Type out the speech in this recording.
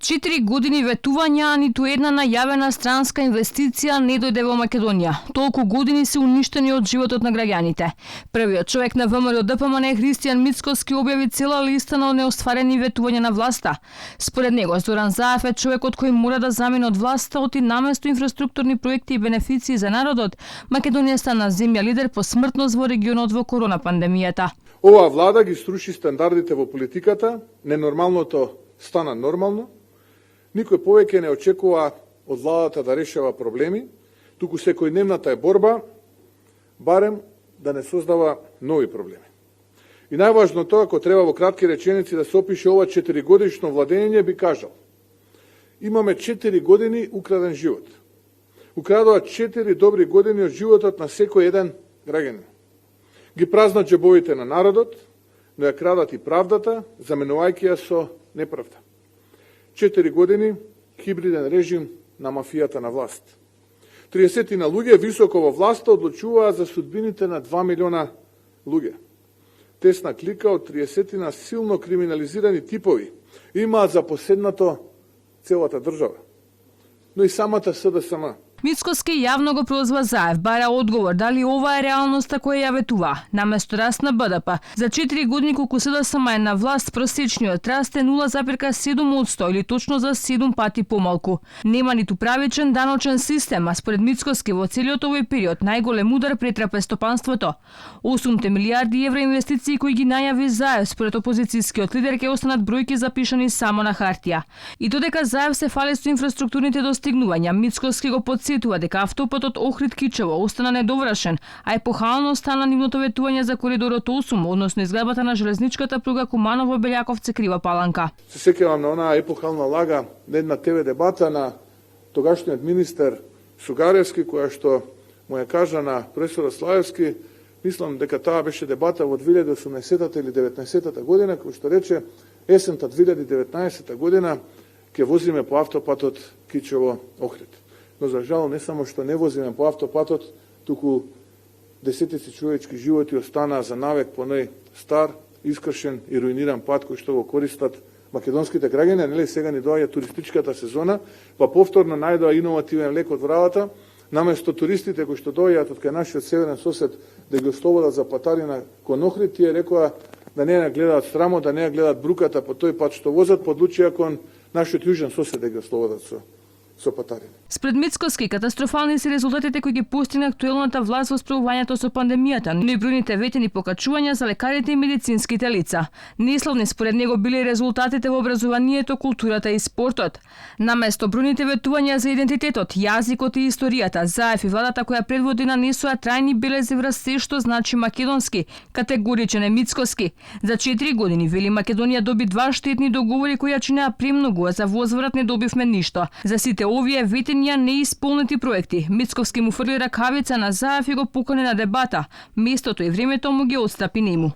4 години ветувања, а ниту една најавена странска инвестиција не дојде во Македонија. Толку години се уништени од животот на граѓаните. Првиот човек на ВМРО ДПМН Христијан Мицкоски објави цела листа на неостварени ветувања на власта. Според него, Зоран Заев е човекот кој мора да замине од власта оти наместо инфраструктурни проекти и бенефиции за народот. Македонија стана земја лидер по смртност во регионот во корона пандемијата. Оваа влада ги струши стандардите во политиката, ненормалното стана нормално. Никој повеќе не очекува од владата да решава проблеми, туку секојдневната е борба, барем да не создава нови проблеми. И најважното, ако треба во кратки реченици да се опише ова 4-годишно владење, би кажал: имаме 4 години украден живот. Украдува 4 добри години од животот на секој еден граѓанин. Ги празнат џебовите на народот, но ја крадат и правдата, заменувајќи ја со неправда. 4 години хибриден режим на мафијата на власт. 30 на луѓе високо во власта одлучуваа за судбините на 2 милиона луѓе. Тесна клика од 30 на силно криминализирани типови имаат за поседнато целата држава, но и самата СДСМ. Мицкоски јавно го прозва Заев, бара одговор дали ова е реалноста која ја ветува. Наместо раст на БДП, за 4 години колку СДСМ е на власт, просечниот раст е 0,7% или точно за 7 пати помалку. Нема ниту правичен даночен систем, а според Мицкоски во целиот овој период најголем удар претрпе стопанството. 8 милиарди евра инвестиции кои ги најави Заев, според опозицијскиот лидер, ќе останат бројки запишани само на хартија. И додека Заев се фали со инфраструктурните достигнувања, Мицкоски го подсетува дека автопатот Охрид-Кичево остана недовршен, а епохално стана нивното ветување за коридорот 8, односно изградбата на железничката пруга Куманово-Белјаковце-Крива Паланка. Се сеќавам на онаа епохална лага на една ТВ дебата на тогашниот министер Сугаревски, која што му ја кажа на професор Слаевски, мислам дека таа беше дебата во 2018 или 19 година, кој што рече есента 2019 година ќе возиме по автопатот Кичево-Охрид. Но за жал не само што не возиме по автопатот, туку десетици човечки животи останаа за навек по нај стар, искршен и руиниран пат кој што го користат македонските граѓани. Нели сега ни доаѓа туристичката сезона, па повторно најдоа иновативен лек од вратата, наместо туристите кои што доаѓаат од кај нашиот северен сосед да ги ослободат за патарина кон Охрид, тие рекоа да не ја гледаат страмо, да не ја гледаат бруката по тој пат што возат, подлучија кон нашиот јужен сосед да ги ослободат со патарина. Спред Мицкоски, катастрофални се резултатите кои ги постигна актуелната власт во справувањето со пандемијата, но и бројните ветени покачувања за лекарите и медицинските лица. Неславни според него биле резултатите во образованието, културата и спортот. Наместо бројните ветувања за идентитетот, јазикот и историјата, Заев и владата која предводи нанесоа трајни белези врз се што значи македонски, категоричен е Мицкоски. За 4 години, вели, Македонија доби 2 штетни договори кои ја чинеа премногу, а за возврат не добивме ништо. За сите овие ветења неисполнети проекти, Мицкоски му фрли ракавица на Заев и го покани на дебата. Местото и времето му ги отстапи нему.